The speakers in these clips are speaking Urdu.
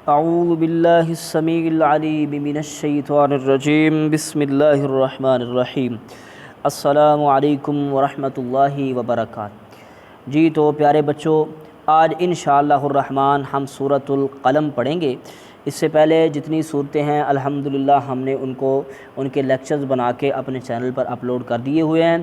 اعوذ باللہ السمیع العلیم من الشیطان الرجیم بسم اللہ الرحمن الرحیم السلام علیکم ورحمۃ اللہ وبرکاتہ۔ جی تو پیارے بچوں، آج انشاءاللہ الرحمن ہم سورۃ القلم پڑھیں گے۔ اس سے پہلے جتنی صورتیں ہیں الحمدللہ ہم نے ان کے لیکچرز بنا کے اپنے چینل پر اپلوڈ کر دیے ہوئے ہیں۔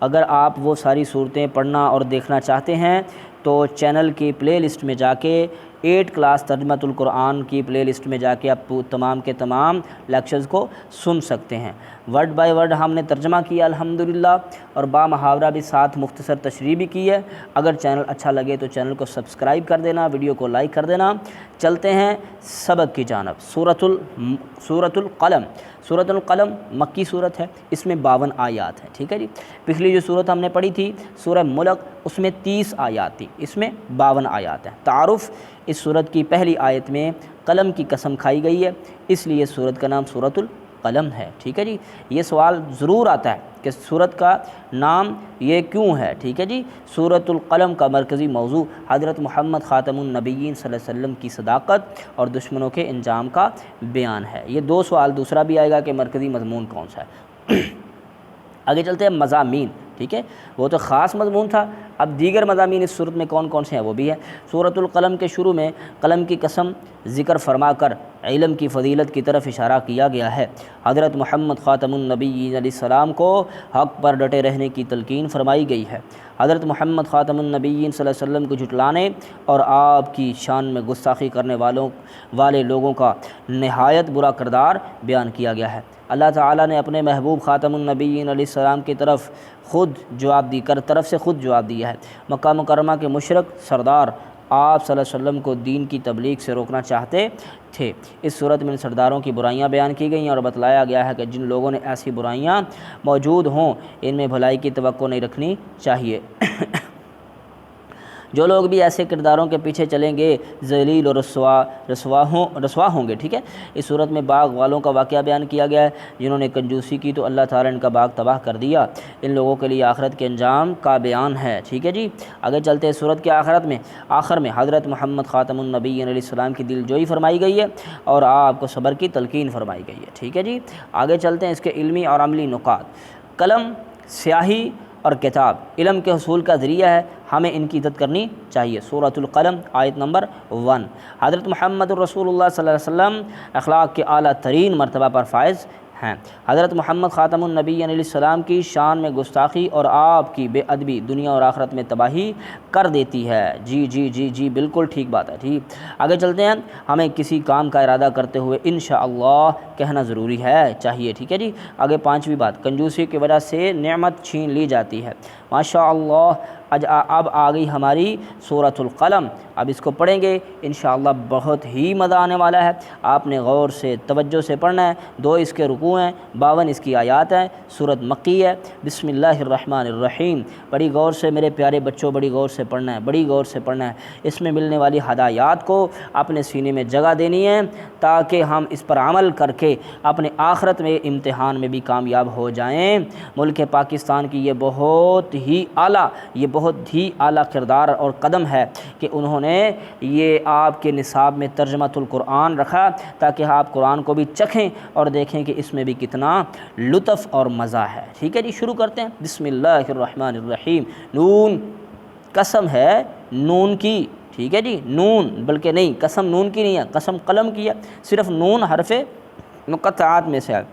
اگر آپ وہ ساری صورتیں پڑھنا اور دیکھنا چاہتے ہیں تو چینل کی پلے لسٹ میں جا کے 8 کلاس ترجمۃ القرآن کی پلے لسٹ میں جا کے آپ تمام کے تمام لیکچرز کو سن سکتے ہیں۔ ورڈ بائی ورڈ ہم نے ترجمہ کیا الحمدللہ، اور با محاورہ بھی ساتھ مختصر تشریح بھی کی ہے۔ اگر چینل اچھا لگے تو چینل کو سبسکرائب کر دینا، ویڈیو کو لائک کر دینا۔ چلتے ہیں سبق کی جانب۔ سورۃ القلم۔ سورۃ القلم مکی صورت ہے، اس میں 52 آیات ہیں، ٹھیک ہے جی۔ پچھلی جو صورت ہم نے پڑھی تھی سورہ ملک، اس میں 30 آیات تھی، اس میں 52 آیات ہیں۔ تعارف، اس صورت کی پہلی آیت میں قلم کی قسم کھائی گئی ہے، اس لیے صورت کا نام سورۃ القلم ہے، ٹھیک ہے جی۔ یہ سوال ضرور آتا ہے کہ صورت کا نام یہ کیوں ہے، ٹھیک ہے جی۔ سورۃ القلم کا مرکزی موضوع حضرت محمد خاتم النبیین صلی اللہ علیہ وسلم کی صداقت اور دشمنوں کے انجام کا بیان ہے۔ یہ 2 سوال دوسرا بھی آئے گا کہ مرکزی مضمون کون سا ہے۔ آگے چلتے ہیں مضامین، ٹھیک ہے، وہ تو خاص مضمون تھا، اب دیگر مضامین اس صورت میں کون کون سے ہیں وہ بھی ہیں۔ سورۃ القلم کے شروع میں قلم کی قسم ذکر فرما کر علم کی فضیلت کی طرف اشارہ کیا گیا ہے۔ حضرت محمد خاتم النبیین علیہ السلام کو حق پر ڈٹے رہنے کی تلقین فرمائی گئی ہے۔ حضرت محمد خاتم النبیین صلی اللہ علیہ وسلم کو جھٹلانے اور آپ کی شان میں گستاخی کرنے والے لوگوں کا نہایت برا کردار بیان کیا گیا ہے۔ اللہ تعالیٰ نے اپنے محبوب خاتم النبیین علیہ السلام کی طرف سے خود جواب دیا ہے۔ مکہ مکرمہ کے مشرک سردار آپ صلی اللہ علیہ وسلم کو دین کی تبلیغ سے روکنا چاہتے تھے۔ اس صورت میں ان سرداروں کی برائیاں بیان کی گئی ہیں اور بتلایا گیا ہے کہ جن لوگوں نے ایسی برائیاں موجود ہوں ان میں بھلائی کی توقع نہیں رکھنی چاہیے۔ جو لوگ بھی ایسے کرداروں کے پیچھے چلیں گے ذلیل اور رسوا ہوں گے، ٹھیک ہے۔ اس صورت میں باغ والوں کا واقعہ بیان کیا گیا ہے، جنہوں نے کنجوسی کی تو اللہ تعالیٰ نے ان کا باغ تباہ کر دیا۔ ان لوگوں کے لیے آخرت کے انجام کا بیان ہے، ٹھیک ہے جی۔ آگے چلتے ہیں صورت کے آخر میں حضرت محمد خاتم النبیین علیہ السلام کی دل جوئی فرمائی گئی ہے اور آپ کو صبر کی تلقین فرمائی گئی ہے، ٹھیک ہے جی۔ آگے چلتے ہیں اس کے علمی اور عملی نکات۔ قلم، سیاہی اور کتاب علم کے حصول کا ذریعہ ہے، ہمیں ان کی عزت کرنی چاہیے۔ سورۃ القلم آیت نمبر 1۔ حضرت محمد رسول اللہ صلی اللہ علیہ وسلم اخلاق کے اعلیٰ ترین مرتبہ پر فائز ہیں۔ حضرت محمد خاتم النبیین علیہ السلام کی شان میں گستاخی اور آپ کی بے ادبی دنیا اور آخرت میں تباہی کر دیتی ہے۔ جی بالکل ٹھیک بات ہے، ٹھیک۔ آگے چلتے ہیں، ہمیں کسی کام کا ارادہ کرتے ہوئے انشاءاللہ کہنا ضروری ہے، چاہیے، ٹھیک ہے جی۔ آگے 5ویں بات، کنجوسی کی وجہ سے نعمت چھین لی جاتی ہے۔ ماشاءاللہ اب آ گئی ہماری سورۃ القلم، اب اس کو پڑھیں گے انشاءاللہ، بہت ہی مزہ آنے والا ہے۔ آپ نے غور سے توجہ سے پڑھنا ہے۔ 2 اس کے رکوع ہیں، 52 اس کی آیات ہیں، سورۃ مکی ہے۔ بسم اللہ الرحمن الرحیم۔ بڑی غور سے میرے پیارے بچوں، بڑی غور سے پڑھنا ہے، بڑی غور سے پڑھنا ہے۔ اس میں ملنے والی ہدایات کو اپنے سینے میں جگہ دینی ہے تاکہ ہم اس پر عمل کر کے اپنے آخرت میں امتحان میں بھی کامیاب ہو جائیں۔ ملک پاکستان کی یہ بہت ہی اعلیٰ کردار اور قدم ہے کہ انہوں نے یہ آپ کے نصاب میں ترجمۃ القرآن رکھا تاکہ آپ قرآن کو بھی چکھیں اور دیکھیں کہ اس میں بھی کتنا لطف اور مزہ ہے، ٹھیک ہے جی۔ شروع کرتے ہیں، بسم اللہ الرحمن الرحیم۔ نون، قسم ہے نون کی، ٹھیک ہے جی۔ نون بلکہ نہیں، قسم نون کی نہیں ہے، قسم قلم کی ہے، صرف نون حرف مقطعات میں سے ہے۔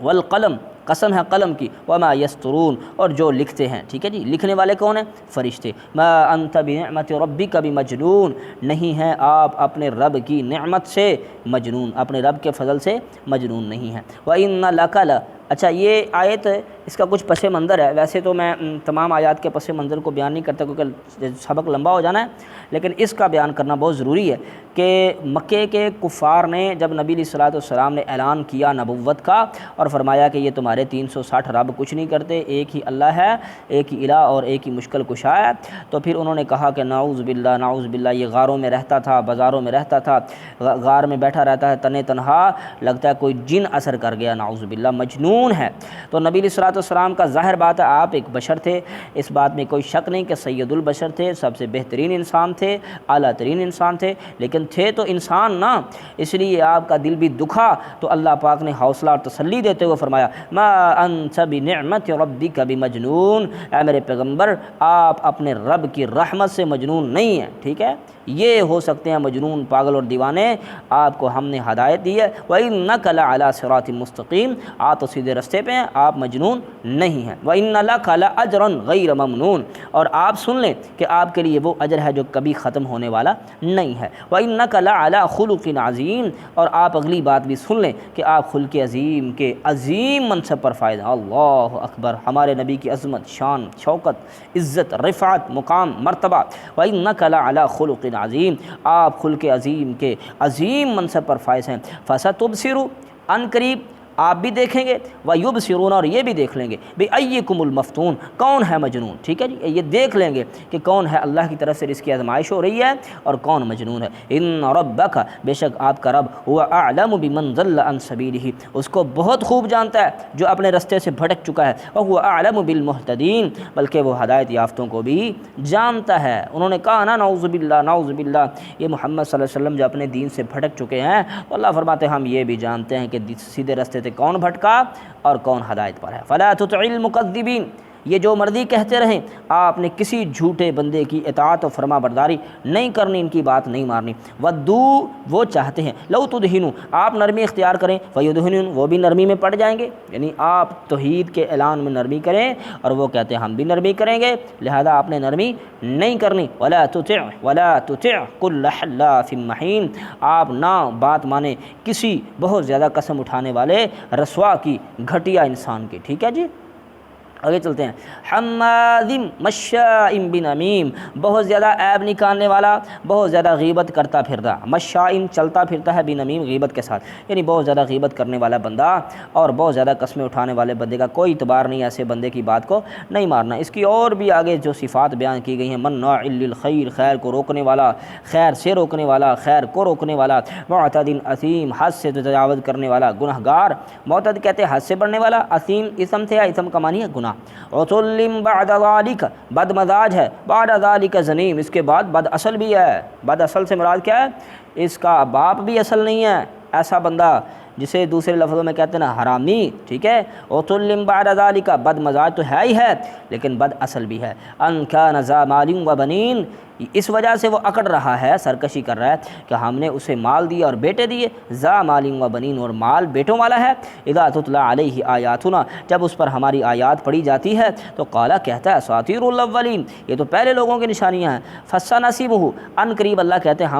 والقلم، قسم ہے قلم کی، وما یسطرون، اور جو لکھتے ہیں، ٹھیک ہے جی۔ لکھنے والے کون ہیں؟ فرشتے۔ ما انت بنعمت ربک بمجنون، نہیں ہیں آپ اپنے رب کی نعمت سے مجنون، اپنے رب کے فضل سے مجنون نہیں ہیں۔ وَإِنَّ لَكَ اچھا، یہ آیت اس کا کچھ پس منظر ہے، ویسے تو میں تمام آیات کے پس منظر کو بیان نہیں کرتا کیونکہ سبق لمبا ہو جانا ہے، لیکن اس کا بیان کرنا بہت ضروری ہے کہ مکے کے کفار نے جب نبی علیہ الصلوۃ والسلام نے اعلان کیا نبوت کا اور فرمایا کہ یہ تمہارے 360 رب کچھ نہیں کرتے، ایک ہی اللہ ہے، ایک ہی الہ اور ایک ہی مشکل کشا ہے، تو پھر انہوں نے کہا کہ نعوذ باللہ، یہ غاروں میں رہتا تھا، بازاروں میں رہتا تھا، غار میں بیٹھا رہتا ہے تنہا، لگتا ہے کوئی جن اثر کر گیا، نعوذ باللہ، مجنون مجنون ہے۔ تو نبی علیہ الصلوۃ والسلام کا ظاہر بات ہے آپ ایک بشر تھے، اس بات میں کوئی شک نہیں کہ سید البشر تھے، سب سے بہترین انسان تھے، اعلیٰ ترین انسان تھے، لیکن تھے تو انسان نا، اس لیے آپ کا دل بھی دکھا تو اللہ پاک نے حوصلہ اور تسلی دیتے ہوئے فرمایا ما انت بنعمت ربک بمجنون، اے میرے پیغمبر آپ اپنے رب کی رحمت سے مجنون نہیں ہیں، ٹھیک ہے، یہ ہو سکتے ہیں مجنون، پاگل اور دیوانے، آپ کو ہم نے ہدایت دی ہے، وَإِنَّكَ لَعَلَىٰ صِرَاطٍ مُسْتَقِيمٍ، آپ تو سیدھے رستے پہ ہیں، آپ مجنون نہیں ہیں، وَإِنَّ لَكَ لَأَجْرًا غَيْرَ مَمْنُونٍ، اور آپ سن لیں کہ آپ کے لیے وہ اجر ہے جو کبھی ختم ہونے والا نہیں ہے، وَإِنَّكَ لَعَلَىٰ خُلُقٍ عَظِيمٍ، اور آپ اگلی بات بھی سن لیں کہ آپ خلق عظیم کے عظیم منصب پر فائز ہیں۔ اللہ اکبر، ہمارے نبی کی عظمت، شان، شوکت، عزت، رفعت، مقام، مرتبہ، وَإِنَّكَ لَعَلَىٰ خُلُقٍ عظیم، آپ خلق عظیم کے عظیم منصب پر فائز ہیں، فَسَتُبْصِرُ، ان قریب آپ بھی دیکھیں گے، وَيُبْصِرُونَ، اور یہ بھی دیکھ لیں گے، بِأَيِّكُمُ الْمَفْتُونُ، کون ہے مجنون، ٹھیک ہے جی، یہ دیکھ لیں گے کہ کون ہے اللہ کی طرف سے اس کی آزمائش ہو رہی ہے اور کون مجنون ہے۔ ان ربک، بے شک آپ کا رب، هو اعلم بمن ضل عن سبیلہ، اس کو بہت خوب جانتا ہے جو اپنے رستے سے بھٹک چکا ہے، وهو اعلم بالمہتدین، بلکہ وہ ہدایت یافتوں کو بھی جانتا ہے۔ انہوں نے کہا نا نعوذ باللہ، نعوذ باللہ، یہ محمد صلی اللہ علیہ وسلم جو اپنے دین سے بھٹک چکے ہیں، تو اللہ فرماتے ہیں ہم یہ بھی جانتے ہیں کہ سیدھے رستے سے کون بھٹکا اور کون ہدایت پر ہے۔ فلا تطع المکذبین، یہ جو مرضی کہتے رہیں، آپ نے کسی جھوٹے بندے کی اطاعت و فرما برداری نہیں کرنی، ان کی بات نہیں مارنی۔ ودو، وہ چاہتے ہیں، لو تدہنوا، آپ نرمی اختیار کریں، فیدہنون، وہ بھی نرمی میں پڑ جائیں گے، یعنی آپ توحید کے اعلان میں نرمی کریں اور وہ کہتے ہیں ہم بھی نرمی کریں گے، لہذا آپ نے نرمی نہیں کرنی۔ ولا تطع کل حلاف مہین، آپ نہ بات مانیں کسی بہت زیادہ قسم اٹھانے والے رسوا کی، گھٹیا انسان کی، ٹھیک ہے جی۔ آگے چلتے ہیں، حماد مشاء بنمیم، بہت زیادہ عیب نکالنے والا، بہت زیادہ غیبت کرتا پھرتا، مشاء چلتا پھرتا ہے، بنمیم غیبت کے ساتھ، یعنی بہت زیادہ غیبت کرنے والا بندہ اور بہت زیادہ قسمیں اٹھانے والے بندے کا کوئی اعتبار نہیں، ایسے بندے کی بات کو نہیں مارنا۔ اس کی اور بھی آگے جو صفات بیان کی گئی ہیں، مناع للخیر، خیر کو روکنے والا، خیر سے روکنے والا، خیر کو روکنے والا، معتد اثیم، حد سے تجاوز کرنے والا، گناہ گار، معتد کہتے ہیں حد سے بڑھنے والا، اثیم اسم تھے، اسم کا معنی ہے گناہ، عتل بعد ذالک، بد مزاج ہے، بعد ذالک زنیم، اس کے بعد بد اصل بھی ہے۔ بد اصل سے مراد کیا ہے؟ اس کا باپ بھی اصل نہیں ہے، ایسا بندہ جسے دوسرے لفظوں میں کہتے ہیں نا حرامی، ٹھیک ہے، عتل بعد ذالک، بد مزاج تو ہے ہی ہے لیکن بد اصل بھی ہے، ان کان ذا مال و بنین، اس وجہ سے وہ اکڑ رہا ہے، سرکشی کر رہا ہے کہ ہم نے اسے مال دیا اور بیٹے دیے، ذا مال و بنین، اور مال بیٹوں والا ہے، اذا تتلی علیہ آیاتنا، جب اس پر ہماری آیات پڑھی جاتی ہے تو قالا کہتا ہے اساطیر الاولین، یہ تو پہلے لوگوں کی نشانیاں ہیں، فسنسیبہ، ان قریب اللہ کہتے ہیں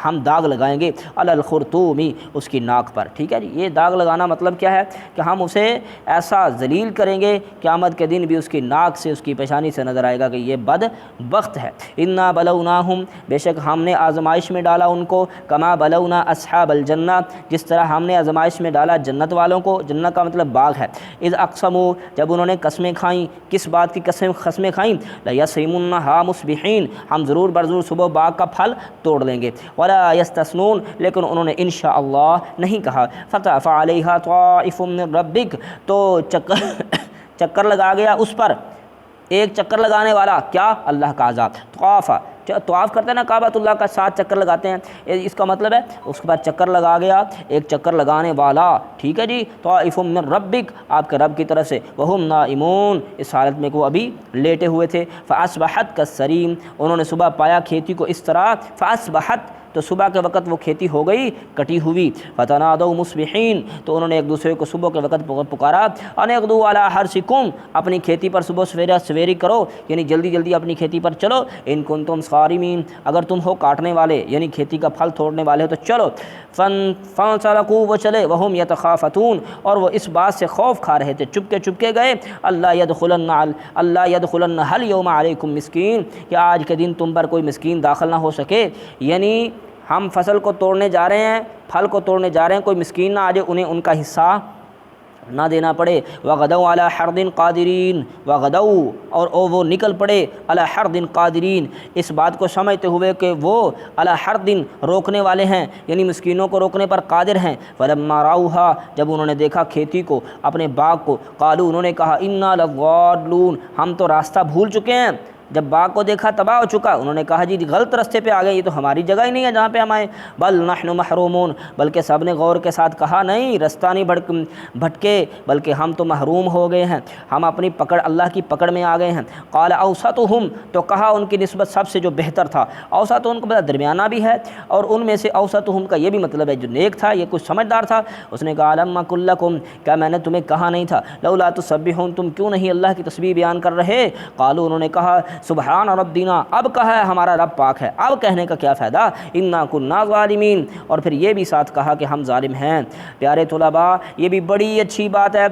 ہم داغ لگائیں گے، علی الخرطومی، اس کی ناک پر، ٹھیک ہے جی۔ یہ داغ لگانا مطلب کیا ہے کہ ہم اسے ایسا ذلیل کریں گے، قیامت کے دن بھی اس کی ناک سے، اس کی پیشانی سے نظر آئے گا کہ یہ بدبخت ہے۔ انا بلوناہم، بے شک ہم نے آزمائش میں ڈالا ان کو، کما بلونا اصحاب الجنہ، جس طرح ہم نے آزمائش میں ڈالا جنت والوں کو، جنت کا مطلب باغ ہے، اذ اقسموا، جب انہوں نے قسمیں کھائیں، کس بات کی قسمیں کھائیں، لیصرمنھا مصبحین، ہم ضرور برضرور صبح باغ کا پھل توڑ لیں گے، ولا یستثنون، لیکن انہوں نے انشاءاللہ نہیں کہا، فطاف علیہا طائف من ربک، تو چکر لگا گیا اس پر ایک چکر لگانے والا، کیا؟ اللہ کا عذاب، طواف کرتے ہیں نا کعبۃ اللہ کا، 7 چکر لگاتے ہیں، اس کا مطلب ہے اس کے بعد چکر لگا گیا ایک چکر لگانے والا، ٹھیک ہے جی، طائف من ربک، آپ کے رب کی طرف سے، وہم نائمون، اس حالت میں کہ وہ ابھی لیٹے ہوئے تھے، فاصبحت کالصریم، انہوں نے صبح پایا کھیتی کو اس طرح، فاصبحت، تو صبح کے وقت وہ کھیتی ہو گئی کٹی ہوئی، فتنادوا مصبحین، تو انہوں نے ایک دوسرے کو صبح کے وقت پکارا، ان اغدوا علی حرثکم، اپنی کھیتی پر صبح سویری کرو، یعنی جلدی جلدی اپنی کھیتی پر چلو، ان کنتم صارمین، اگر تم ہو کاٹنے والے، یعنی کھیتی کا پھل توڑنے والے ہو تو چلو، فانطلقوا، وہ چلے، وہم یتخافتون، اور وہ اس بات سے خوف کھا رہے تھے، چپکے گئے، اللہ یدخلن هل یوم علیکم مسکین، کہ آج کے دن تم پر کوئی مسکین داخل نہ ہو سکے، یعنی ہم فصل کو توڑنے جا رہے ہیں، پھل کو توڑنے جا رہے ہیں، کوئی مسکین نہ آ جائے انہیں ان کا حصہ نہ دینا پڑے۔ وغدوا علی حرد قادرین، وغدوا اور وہ نکل پڑے علی حرد قادرین، اس بات کو سمجھتے ہوئے کہ وہ علی حرد روکنے والے ہیں، یعنی مسکینوں کو روکنے پر قادر ہیں۔ فلما رأوہا جب انہوں نے دیکھا کھیتی کو، اپنے باغ کو، قالوا انہوں نے کہا انا لضالون ہم تو راستہ بھول چکے ہیں۔ جب باغ کو دیکھا تباہ ہو چکا، انہوں نے کہا جی غلط راستے پہ آ گئے، یہ تو ہماری جگہ ہی نہیں ہے جہاں پہ ہم آئے۔ بل نحن محرومون بلکہ سب نے غور کے ساتھ کہا نہیں رستہ نہیں بھٹکے، بلکہ ہم تو محروم ہو گئے ہیں، ہم اپنی پکڑ اللہ کی پکڑ میں آ گئے ہیں۔ قال اوسطہم تو کہا ان کی نسبت سب سے جو بہتر تھا، اوسط ان کو پتہ درمیانہ بھی ہے، اور ان میں سے اوسطہم کا یہ بھی مطلب ہے جو نیک تھا، یہ کچھ سمجھدار تھا۔ اس نے کہا الم اقل لکم کیا میں نے تمہیں کہا نہیں تھا، لولا تسبحون تم کیوں نہیں اللہ کی تسبیح بیان کر رہے؟ قالوا انہوں نے کہا سبحان ربنا اب کہا ہے ہمارا رب پاک ہے، اب کہنے کا کیا فائدہ، انا کنا ظالمین اور پھر یہ بھی ساتھ کہا کہ ہم ظالم ہیں۔ پیارے طلباء یہ بھی بڑی اچھی بات ہے